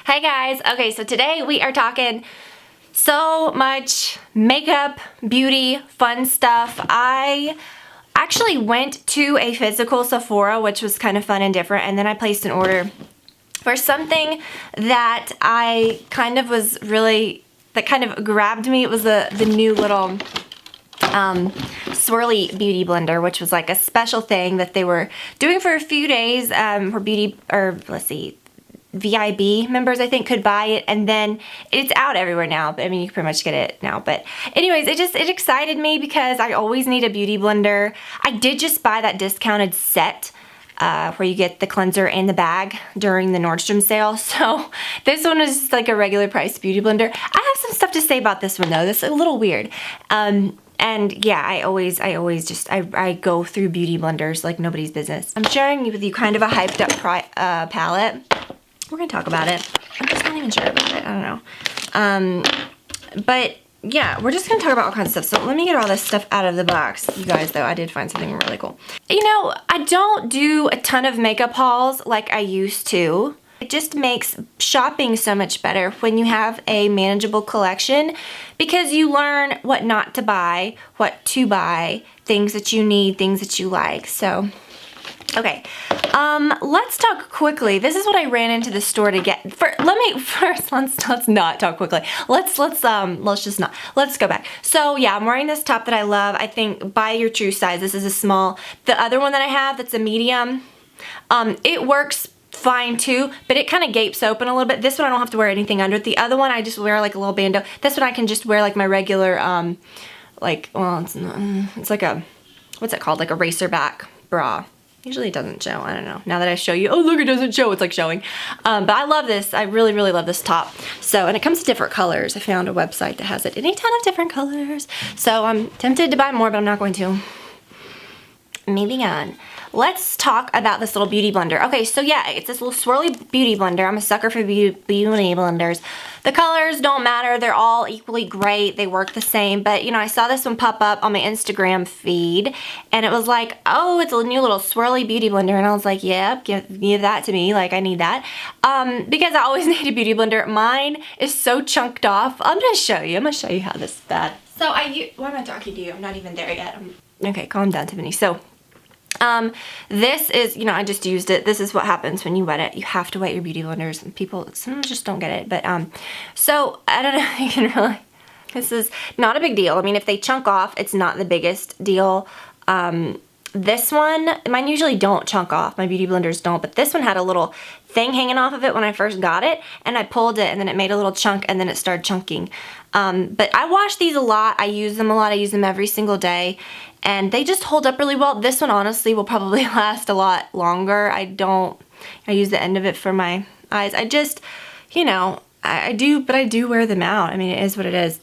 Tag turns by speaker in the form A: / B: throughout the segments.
A: Hi guys. Okay, so today we are talking so much makeup, beauty, fun stuff. I actually went to a physical Sephora, which was kind of fun and different, and then I placed an order for something that I kind of was really, that kind of grabbed me. It was the new little swirly beauty blender, which was like a special thing that they were doing for a few days for beauty, or let's see, VIB members I think could buy it, and then it's out everywhere now. But I mean, you can pretty much get it now. But anyways, it excited me because I always need a beauty blender. I did just buy that discounted set where you get the cleanser and the bag during the Nordstrom sale. So this one is just like a regular price beauty blender. I have some stuff to say about this one though. This is a little weird. And yeah, I always just, I go through beauty blenders like nobody's business. I'm sharing with you kind of a hyped up palette. We're gonna talk about it. I'm just not even sure about it. I don't know. But yeah, we're just gonna talk about all kinds of stuff. So let me get all this stuff out of the box. You guys, though, I did find something really cool. You know, I don't do a ton of makeup hauls like I used to. It just makes shopping so much better when you have a manageable collection because you learn what not to buy, what to buy, things that you need, things that you like. So, okay, let's talk quickly. This is what I ran into the store to get. Let's not talk quickly. Let's just not. Let's go back. So yeah, I'm wearing this top that I love. I think buy your true size. This is a small. The other one that I have that's a medium, it works fine too, but it kind of gapes open a little bit. This one I don't have to wear anything under it. The other one I just wear like a little bandeau. This one I can just wear like my regular, like, well, it's like a, what's it called? Like a racer back bra. Usually it doesn't show, I don't know. Now that I show you, oh look, it doesn't show, it's like showing. But I love this, I really love this top. So, and it comes in different colors. I found a website that has it in a ton of different colors. So I'm tempted to buy more, but I'm not going to. Moving on. Let's talk about this little beauty blender. Okay, so yeah, it's this little swirly beauty blender. I'm a sucker for beauty blenders. The colors don't matter. They're all equally great. They work the same. But, you know, I saw this one pop up on my Instagram feed, and it was like, oh, it's a new little swirly beauty blender. And I was like, yeah, give that to me. Like, I need that. Because I always need a beauty blender. Mine is so chunked off. I'm going to show you. I'm going to show you how this is bad. So why am I talking to you? I'm not even there yet. Okay, calm down, Tiffany. So, this is, you know, I just used it. This is what happens when you wet it. You have to wet your beauty blenders, and people sometimes just don't get it. But, so I don't know if you can really, this is not a big deal. I mean, if they chunk off, it's not the biggest deal. This one, mine usually don't chunk off. My beauty blenders don't, but this one had a little thing hanging off of it when I first got it, and I pulled it, and then it made a little chunk, and then it started chunking. But I wash these a lot. I use them a lot. I use them every single day, and they just hold up really well. This one, honestly, will probably last a lot longer. I use the end of it for my eyes. I just, you know, I do wear them out. I mean, it is what it is.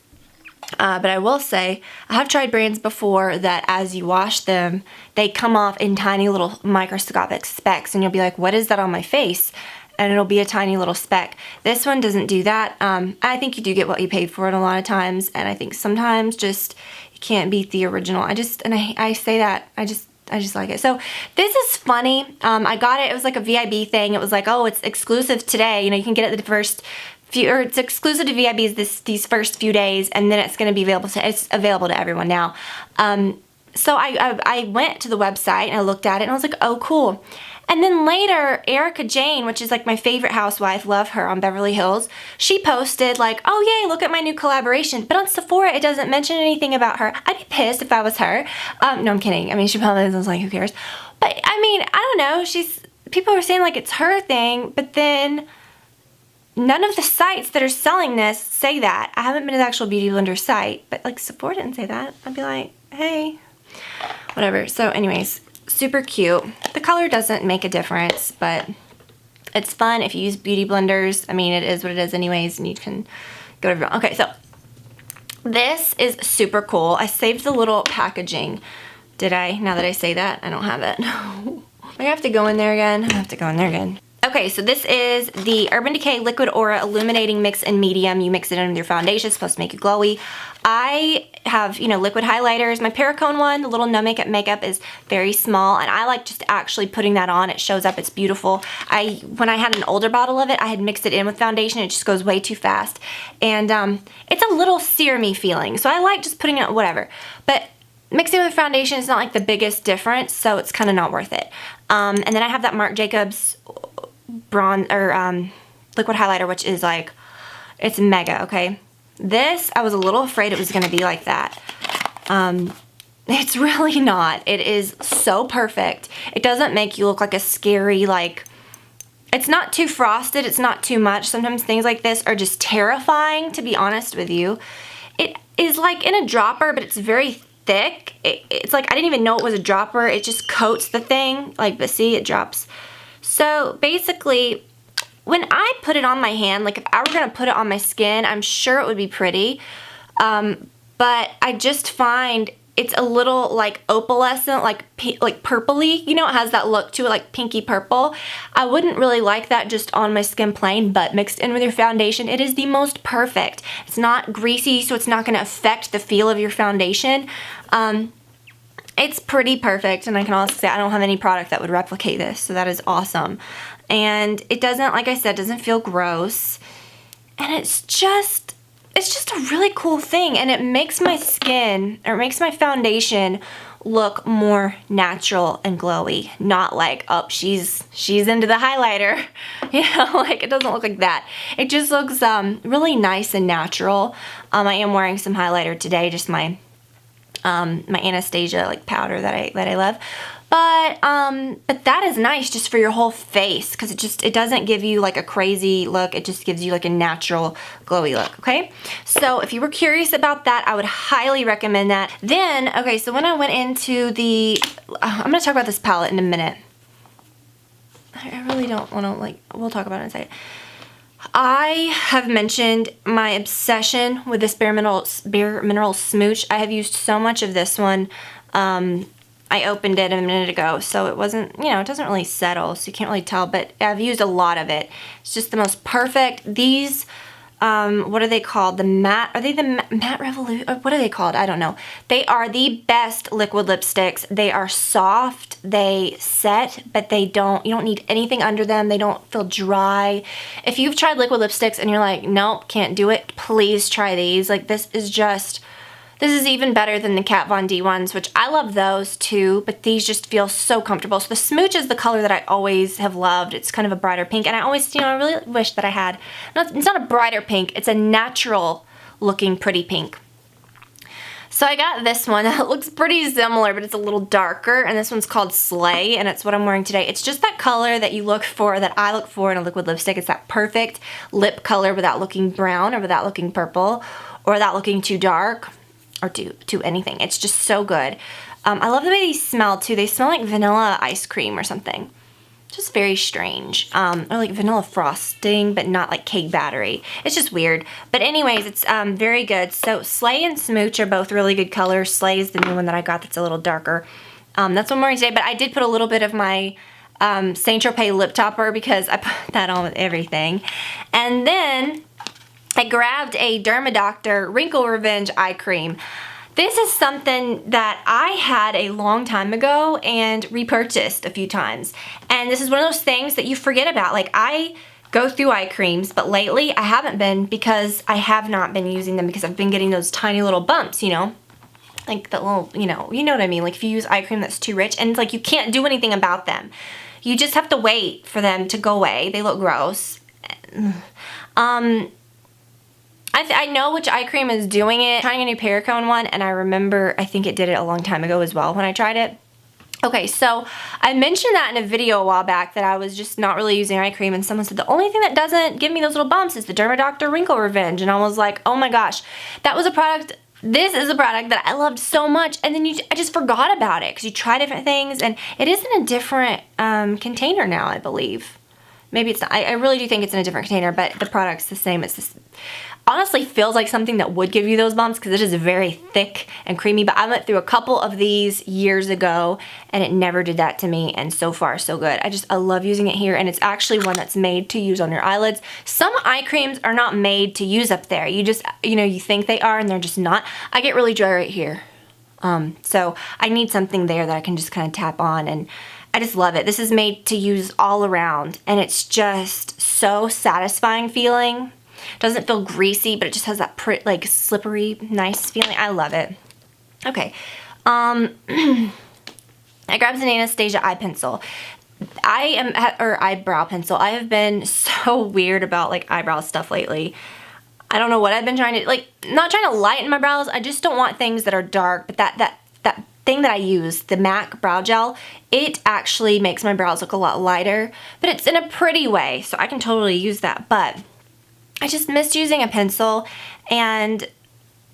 A: But I will say, I have tried brands before that as you wash them, they come off in tiny little microscopic specks, and you'll be like, what is that on my face? And it'll be a tiny little speck. This one doesn't do that. I think you do get what you paid for it a lot of times, and I think sometimes just you can't beat the original. I say that, I just like it. So this is funny. I got it. It was like a VIB thing. It was like, oh, it's exclusive today. You know, you can get it the first few, or it's exclusive to VIBs these first few days, and then it's going to be available to, it's available to everyone now. So I went to the website and I looked at it and I was like, oh, cool. And then later, Erica Jane, which is like my favorite housewife, love her, on Beverly Hills, she posted like, oh yay, look at my new collaboration. But on Sephora, it doesn't mention anything about her. I'd be pissed if I was her. No, I'm kidding. I mean, she probably was like, who cares? But I mean, I don't know. People were saying like it's her thing, but then none of the sites that are selling this say that. I haven't been to the actual beauty blender site, but like Sephora didn't say that. I'd be like, hey, whatever. So anyways, super cute. The color doesn't make a difference, but it's fun if you use beauty blenders. I mean, it is what it is anyways, and you can go everywhere. Okay, so this is super cool. I saved the little packaging. Did I? Now that I say that, I don't have it. I have to go in there again. I have to go in there again. Okay, so this is the Urban Decay Liquid Aura Illuminating Mix in Medium. You mix it in with your foundation. It's supposed to make you glowy. I have, you know, liquid highlighters. My Paracone one, the little No Makeup is very small, and I like just actually putting that on. It shows up. It's beautiful. When I had an older bottle of it, I had mixed it in with foundation. It just goes way too fast, and it's a little serumy feeling, so I like just putting it, whatever. But mixing with foundation is not like the biggest difference, so it's kind of not worth it. And then I have that Marc Jacobs bronze or liquid highlighter, which is like, it's mega. Okay, this I was a little afraid it was going to be like that. It's really not. It is so perfect. It doesn't make you look like a scary, like, it's not too frosted, it's not too much. Sometimes things like this are just terrifying, to be honest with you. It is like in a dropper, but it's very thick. It's like, I didn't even know it was a dropper. It just coats the thing, like, but see, it drops. So basically, when I put it on my hand, like if I were going to put it on my skin, I'm sure it would be pretty. But I just find it's a little like opalescent, like purpley. You know, it has that look to it, like pinky purple. I wouldn't really like that just on my skin plain, but mixed in with your foundation, it is the most perfect. It's not greasy, so it's not going to affect the feel of your foundation. It's pretty perfect, and I can also say I don't have any product that would replicate this, so that is awesome. And it doesn't, like I said, doesn't feel gross, and it's just a really cool thing, and it makes my skin, or it makes my foundation look more natural and glowy, not like, oh, she's into the highlighter, you know, like, it doesn't look like that. It just looks really nice and natural. I am wearing some highlighter today, just my Anastasia like powder that I love, but that is nice just for your whole face, because it doesn't give you like a crazy look. It just gives you like a natural glowy look. Okay, so if you were curious about that, I would highly recommend that. Then okay, so when I went into the I'm gonna talk about this palette in a minute. I really don't want to, like, we'll talk about it in a second. I have mentioned my obsession with this Bare Minerals Smooch. I have used so much of this one. I opened it a minute ago, so it wasn't, you know, it doesn't really settle, so you can't really tell, but I've used a lot of it. It's just the most perfect. These, what are they called? The matte, are they the Matte Revolution? What are they called? I don't know. They are the best liquid lipsticks. They are soft, they set, but you don't need anything under them. They don't feel dry. If you've tried liquid lipsticks and you're like, nope, can't do it, please try these. Like, this is even better than the Kat Von D ones, which I love those too, but these just feel so comfortable. So the Smooch is the color that I always have loved. It's kind of a brighter pink, and I always, you know, I really wish that I had, it's not a brighter pink, it's a natural looking pretty pink. So I got this one that looks pretty similar, but it's a little darker, and this one's called Slay, and it's what I'm wearing today. It's just that color that you look for, that I look for in a liquid lipstick. It's that perfect lip color without looking brown or without looking purple or without looking too dark or to anything. It's just so good. I love the way these smell too. They smell like vanilla ice cream or something. Just very strange. Or like vanilla frosting, but not like cake battery. It's just weird. But anyways, it's very good. So Slay and Smooch are both really good colors. Slay is the new one that I got that's a little darker. That's what I'm wearing today, but I did put a little bit of my Saint Tropez lip topper because I put that on with everything. And then I grabbed a DermaDoctor Wrinkle Revenge eye cream. This is something that I had a long time ago and repurchased a few times. And this is one of those things that you forget about. Like, I go through eye creams, but lately I haven't been, because I have not been using them, because I've been getting those tiny little bumps, you know? Like the little, you know what I mean? Like if you use eye cream that's too rich, and it's like you can't do anything about them. You just have to wait for them to go away. They look gross. I know which eye cream is doing it. I'm trying a new Paracone one, and I remember, I think it did it a long time ago as well when I tried it. Okay, so I mentioned that in a video a while back, that I was just not really using eye cream, and someone said the only thing that doesn't give me those little bumps is the DermaDoctor Wrinkle Revenge, and I was like, oh my gosh, that was a product. This is a product that I loved so much, and then I just forgot about it, because you try different things, and it is in a different container now, I believe. Maybe it's not. I really do think it's in a different container, but the product's the same. It's this, honestly feels like something that would give you those bumps because it is very thick and creamy, but I went through a couple of these years ago and it never did that to me, and so far so good. I love using it here, and it's actually one that's made to use on your eyelids. Some eye creams are not made to use up there. You just, you know, you think they are and they're just not. I get really dry right here. So I need something there that I can just kind of tap on, and I just love it. This is made to use all around, and it's just so satisfying feeling. Doesn't feel greasy, but it just has that pretty, like, slippery, nice feeling. I love it. Okay. I grabbed an Anastasia eye pencil. Or eyebrow pencil. I have been so weird about, like, eyebrow stuff lately. I don't know what I've been trying to, like, not trying to lighten my brows. I just don't want things that are dark, but that thing that I use, the MAC brow gel, it actually makes my brows look a lot lighter, but it's in a pretty way, so I can totally use that. But I just missed using a pencil, and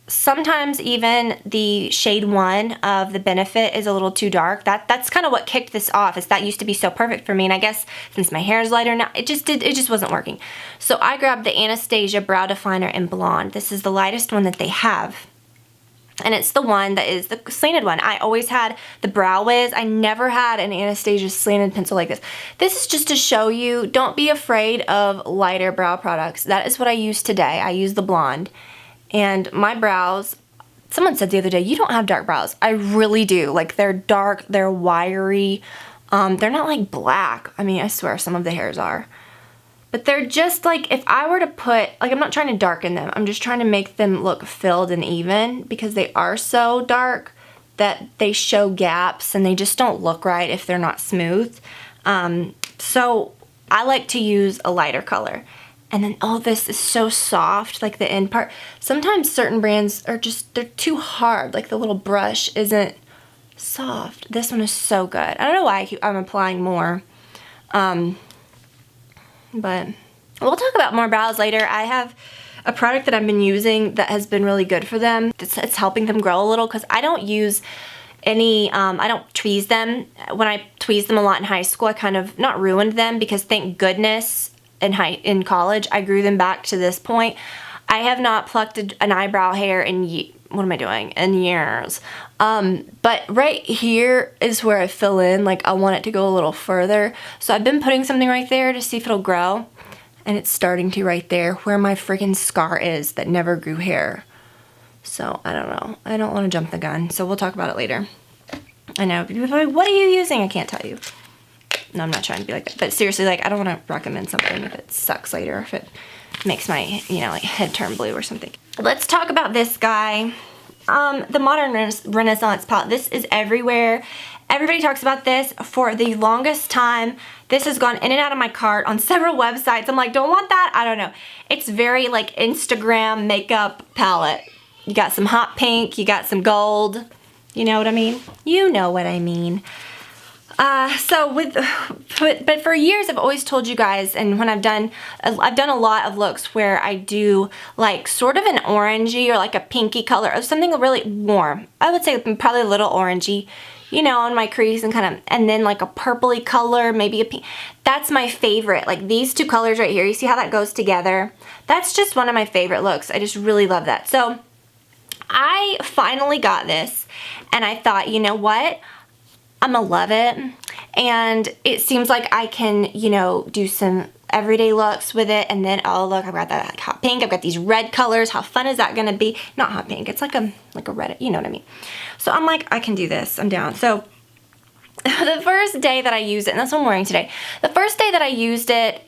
A: sometimes even the shade 1 of the Benefit is a little too dark. That's kind of what kicked this off, is that used to be so perfect for me, and I guess since my hair is lighter now, it just wasn't working. So I grabbed the Anastasia Brow Definer in Blonde. This is the lightest one that they have, and it's the one that is the slanted one. I always had the Brow Wiz. I never had an Anastasia slanted pencil like this. This is just to show you, don't be afraid of lighter brow products. That is what I use today. I use the Blonde. And my brows, someone said the other day, you don't have dark brows. I really do. Like, they're dark, they're wiry. They're not like black. I mean, I swear some of the hairs are. But they're just like, if I were to put, like, I'm not trying to darken them. I'm just trying to make them look filled and even, because they are so dark that they show gaps and they just don't look right if they're not smooth. So I like to use a lighter color. And then, oh, this is so soft, like the end part. Sometimes certain brands are just, they're too hard. Like the little brush isn't soft. This one is so good. I don't know why I'm applying more. But we'll talk about more brows later. I have a product that I've been using that has been really good for them. It's helping them grow a little, because I don't use any, I don't tweeze them. When I tweezed them a lot in high school, I kind of, not ruined them, because thank goodness in college I grew them back to this point. I have not plucked an eyebrow hair in years. But right here is where I fill in, like, I want it to go a little further. So I've been putting something right there to see if it'll grow. And it's starting to right there where my freaking scar is that never grew hair. So I don't know. I don't want to jump the gun. So we'll talk about it later. I know. What are you using? I can't tell you. No, I'm not trying to be like that. But seriously, like, I don't want to recommend something if it sucks later, if it makes my, you know, like, head turn blue or something. Let's talk about this guy. The Modern Renaissance palette. This is everywhere. Everybody talks about this for the longest time. This has gone in and out of my cart on several websites. I'm like, don't want that. I don't know. It's very like Instagram makeup palette. You got some hot pink. You got some gold. You know what I mean? You know what I mean. But for years I've always told you guys, and when I've done a lot of looks where I do like sort of an orangey or like a pinky color or something really warm. I would say probably a little orangey, you know, on my crease, and kind of, and then like a purpley color, maybe a pink. That's my favorite. Like these two colors right here, you see how that goes together? That's just one of my favorite looks. I just really love that. So I finally got this and I thought, you know what? I'm gonna love it, and it seems like I can, you know, do some everyday looks with it. And then, oh look, I've got that like hot pink, I've got these red colors. How fun is that gonna be? Not hot pink, it's like a red, you know what I mean. So I'm like, I can do this, I'm down. So the first day that I used it, and that's what I'm wearing today, the first day that I used it,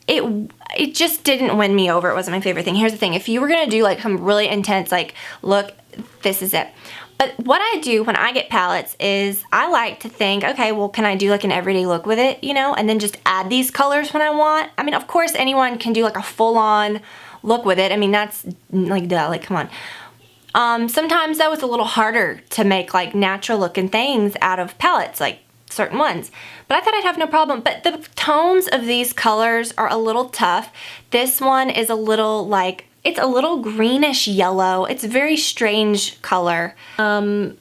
A: it just didn't win me over. It wasn't my favorite thing. Here's the thing, if you were gonna do like some really intense like look, this is it. But what I do when I get palettes is I like to think, okay, well, can I do like an everyday look with it, you know, and then just add these colors when I want. I mean, of course, anyone can do like a full-on look with it. I mean, that's like, duh, like, come on. Sometimes though, it's a little harder to make like natural looking things out of palettes, like certain ones. But I thought I'd have no problem. But the tones of these colors are a little tough. This one is a little like, it's a little greenish yellow. It's a very strange color. And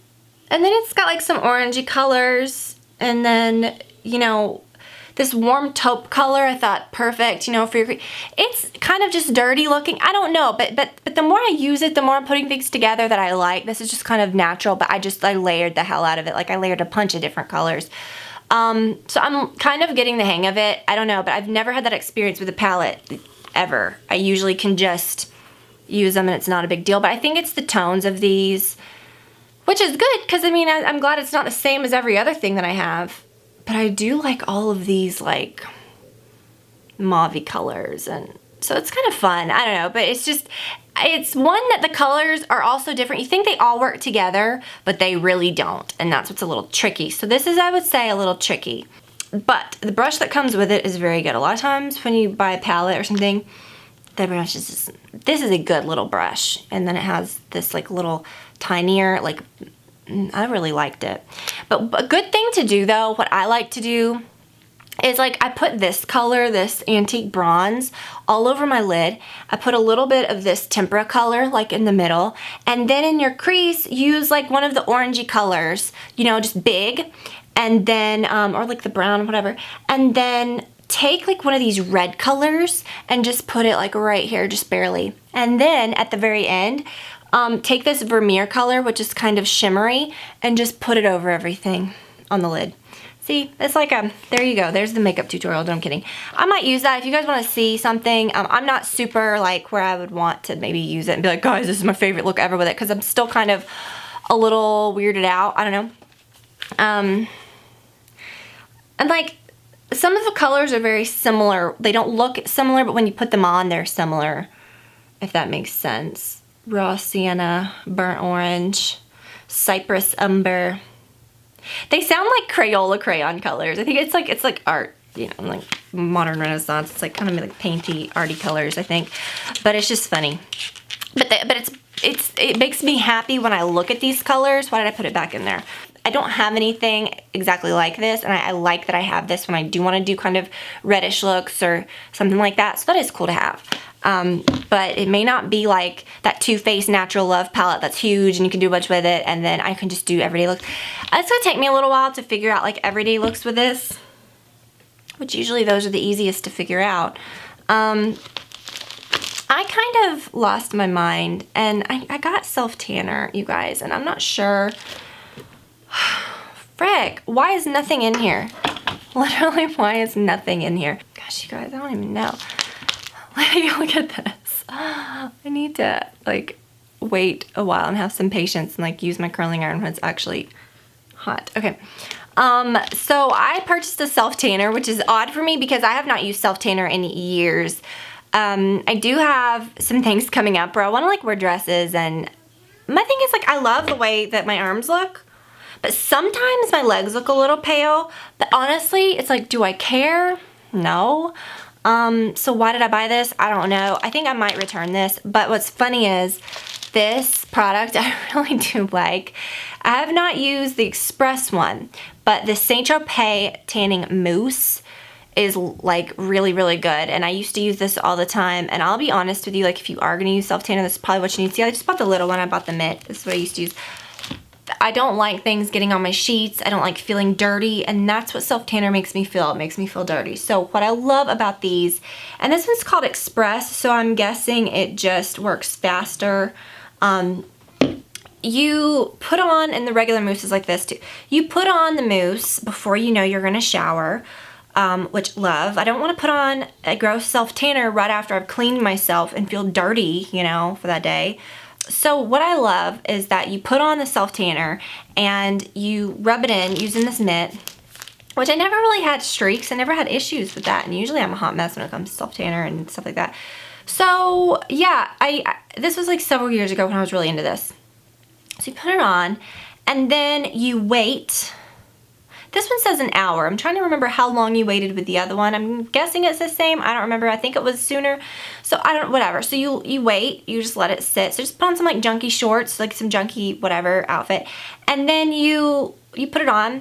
A: then it's got like some orangey colors. And then, you know, this warm taupe color. I thought perfect, you know, for your, it's kind of just dirty looking. I don't know, but the more I use it, the more I'm putting things together that I like. This is just kind of natural, but I layered the hell out of it. Like I layered a bunch of different colors. So I'm kind of getting the hang of it. I don't know, but I've never had that experience with a palette ever. I usually can just use them and it's not a big deal, but I think it's the tones of these, which is good because I mean, I'm glad it's not the same as every other thing that I have, but I do like all of these like mauve-y colors, and so it's kind of fun. I don't know, but it's just, it's one that the colors are also different. You think they all work together, but they really don't, and that's what's a little tricky. So this is, I would say, a little tricky, but the brush that comes with it is very good. A lot of times when you buy a palette or something, the brush is just, this is a good little brush, and then it has this like little tinier, like, I really liked it. But a good thing to do though, what I like to do is like I put this color, this antique bronze, all over my lid. I put a little bit of this tempera color like in the middle, and then in your crease use like one of the orangey colors, you know, just big, and then or like the brown, whatever, and then take like one of these red colors and just put it like right here, just barely, and then at the very end take this Vermeer color, which is kind of shimmery, and just put it over everything on the lid. See, it's like there you go. There's the makeup tutorial. No, I'm kidding. I might use that if you guys want to see something. I'm not super like where I would want to maybe use it and be like, guys, this is my favorite look ever with it, because I'm still kind of a little weirded out. I don't know. And like some of the colors are very similar. They don't look similar, but when you put them on, they're similar, if that makes sense. Raw sienna, burnt orange, cypress umber. They sound like Crayola crayon colors. I think it's like art, you know, like modern Renaissance. It's like kind of like painty, arty colors, I think. But it's just funny. But it makes me happy when I look at these colors. Why did I put it back in there? I don't have anything exactly like this, and I like that I have this when I do want to do kind of reddish looks or something like that. So that is cool to have. But it may not be like that Too Faced Natural Love palette that's huge and you can do a bunch with it, and then I can just do everyday looks. It's gonna take me a little while to figure out like everyday looks with this, which usually those are the easiest to figure out. I kind of lost my mind, and I got self-tanner, you guys, and I'm not sure. Frick, why is nothing in here? Literally, why is nothing in here? Gosh, you guys, I don't even know. Look at this. I need to like wait a while and have some patience and like use my curling iron when it's actually hot. Okay. So I purchased a self-tanner, which is odd for me because I have not used self-tanner in years. I do have some things coming up where I want to like wear dresses, and my thing is like I love the way that my arms look, but sometimes my legs look a little pale. But honestly, it's like, do I care? No. So why did I buy this? I don't know. I think I might return this. But what's funny is this product I really do like. I have not used the Express one, but the Saint Tropez tanning mousse is like really, really good. And I used to use this all the time. And I'll be honest with you, like if you are gonna use self-tanner, this is probably what you need to see. I just bought the little one. I bought the mitt. This is what I used to use. I don't like things getting on my sheets. I don't like feeling dirty, and that's what self-tanner makes me feel. It makes me feel dirty. So what I love about these, and this one's called Express, so I'm guessing it just works faster. You put on, and the regular mousse is like this too. You put on the mousse before you know you're gonna shower, which love. I don't wanna put on a gross self-tanner right after I've cleaned myself and feel dirty, you know, for that day. So what I love is that you put on the self-tanner and you rub it in using this mitt, which I never really had streaks. I never had issues with that. And usually I'm a hot mess when it comes to self-tanner and stuff like that. So yeah, this was like several years ago when I was really into this. So you put it on and then you wait. This one says an hour. I'm trying to remember how long you waited with the other one. I'm guessing it's the same. I don't remember. I think it was sooner. So I don't, whatever. So you wait, you just let it sit. So just put on some like junky shorts, like some junky whatever outfit. And then you put it on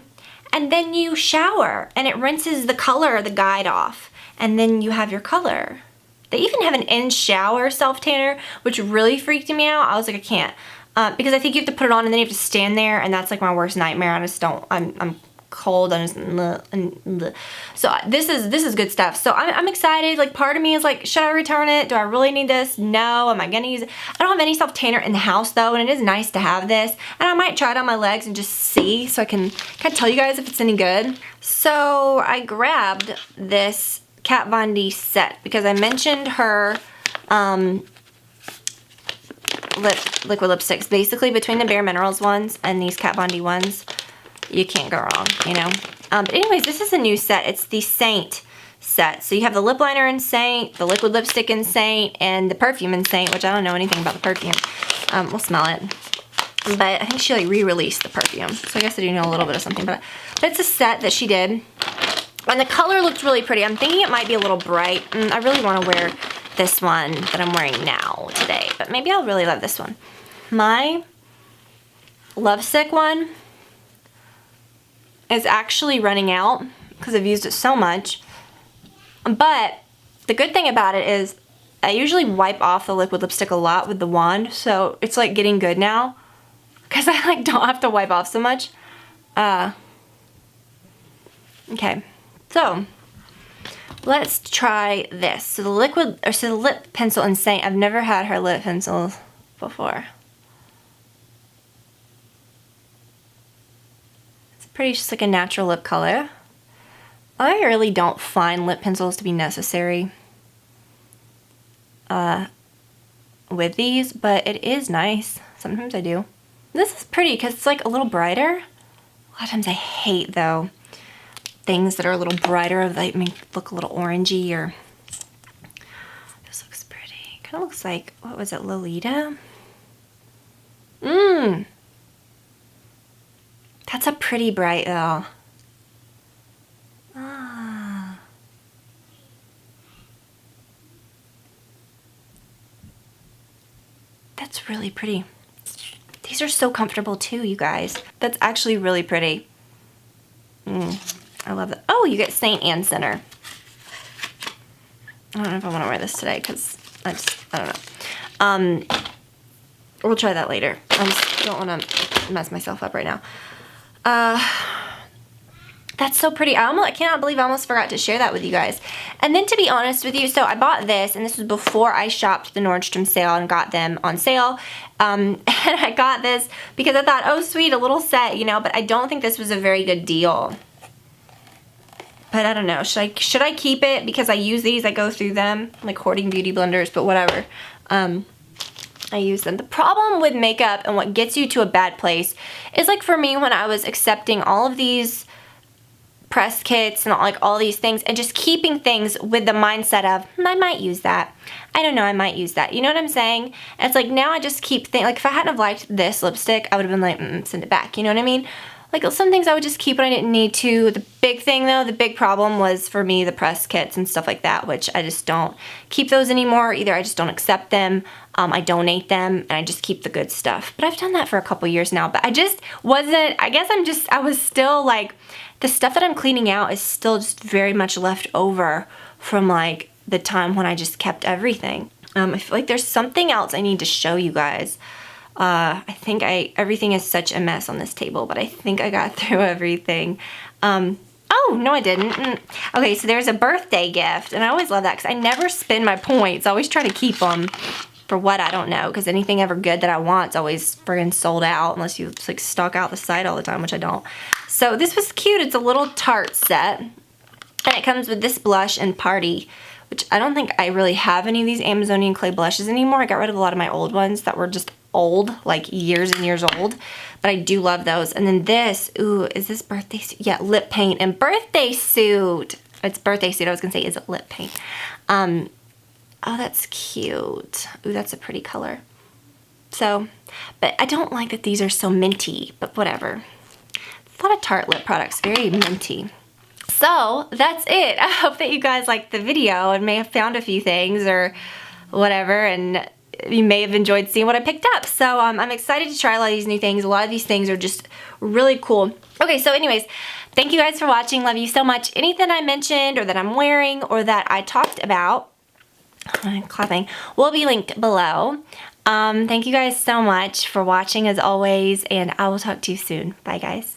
A: and then you shower and it rinses the color, the guide off. And then you have your color. They even have an in-shower self-tanner, which really freaked me out. I was like, I can't. Because I think you have to put it on and then you have to stand there, and that's like my worst nightmare. I just don't, I'm cold and so this is good stuff. So I'm excited. Like, part of me is like, should I return it? Do I really need this? No. Am I gonna use it? I don't have any self tanner in the house though, and it is nice to have this, and I might try it on my legs and just see, so I can kind of tell you guys if it's any good. So I grabbed this Kat Von D set because I mentioned her liquid lipsticks. Basically, between the Bare Minerals ones and these Kat Von D ones, you can't go wrong, you know. But anyways, this is a new set. It's the Saint set. So you have the lip liner in Saint, the liquid lipstick in Saint, and the perfume in Saint, which I don't know anything about the perfume. We'll smell it. But I think she like re-released the perfume, so I guess I do know a little bit of something. But it's a set that she did, and the color looked really pretty. I'm thinking it might be a little bright. I really want to wear this one that I'm wearing now today, but maybe I'll really love this one. My Lovesick one is actually running out because I've used it so much. But the good thing about it is I usually wipe off the liquid lipstick a lot with the wand, so it's like getting good now because I like don't have to wipe off so much. Okay, so let's try this. So the lip pencil in Saint. I've never had her lip pencils before. It's pretty just like a natural lip color. I really don't find lip pencils to be necessary with these, but it is nice. Sometimes I do. This is pretty because it's like a little brighter. A lot of times I hate though things that are a little brighter, like make look a little orangey. Or this looks pretty. Kind of looks like, what was it, Lolita? That's a pretty bright though. That's really pretty. These are so comfortable too, you guys. That's actually really pretty. I love that. Oh, you get Saint and Center. I don't know if I want to wear this today because I don't know. We'll try that later. I just don't want to mess myself up right now. That's so pretty. I cannot believe I almost forgot to share that with you guys. And then to be honest with you, so I bought this, and this was before I shopped the Nordstrom sale and got them on sale. And I got this because I thought, oh sweet, a little set, you know, but I don't think this was a very good deal. But I don't know, should I keep it? Because I use these, I go through them, I'm like hoarding beauty blenders, but whatever. I use them. The problem with makeup and what gets you to a bad place is, like, for me, when I was accepting all of these press kits and like all these things and just keeping things with the mindset of, I might use that. I don't know, I might use that. You know what I'm saying? And it's like, now I just keep thinking, like, if I hadn't have liked this lipstick, I would have been like, send it back. You know what I mean? Like, some things I would just keep when I didn't need to. The big thing though, the big problem was for me the press kits and stuff like that, which I just don't keep those anymore. Either I just don't accept them, I donate them, and I just keep the good stuff. But I've done that for a couple years now, but I just wasn't, I was still like, the stuff that I'm cleaning out is still just very much left over from like the time when I just kept everything. I feel like there's something else I need to show you guys. I think everything is such a mess on this table, but I think I got through everything. Oh, no I didn't. Okay, so there's a birthday gift, and I always love that because I never spend my points. I always try to keep them for what, I don't know, because anything ever good that I want is always friggin' sold out unless you like stock out the site all the time, which I don't. So this was cute. It's a little Tarte set, and it comes with this blush and Party, which I don't think I really have any of these Amazonian clay blushes anymore. I got rid of a lot of my old ones that were just old, like years and years old, but I do love those. And then this, ooh, is this birthday suit? Yeah, lip paint and birthday suit. It's birthday suit. I was gonna say, is it lip paint? Oh, that's cute. Ooh, that's a pretty color. So, but I don't like that these are so minty, but whatever. A lot of Tarte lip products, very minty. So that's it. I hope that you guys liked the video and may have found a few things or whatever, and you may have enjoyed seeing what I picked up. So I'm excited to try a lot of these new things. A lot of these things are just really cool. Okay, so anyways, thank you guys for watching. Love you so much. Anything I mentioned or that I'm wearing or that I talked about, I'm clapping, will be linked below. Thank you guys so much for watching as always, and I will talk to you soon. Bye guys.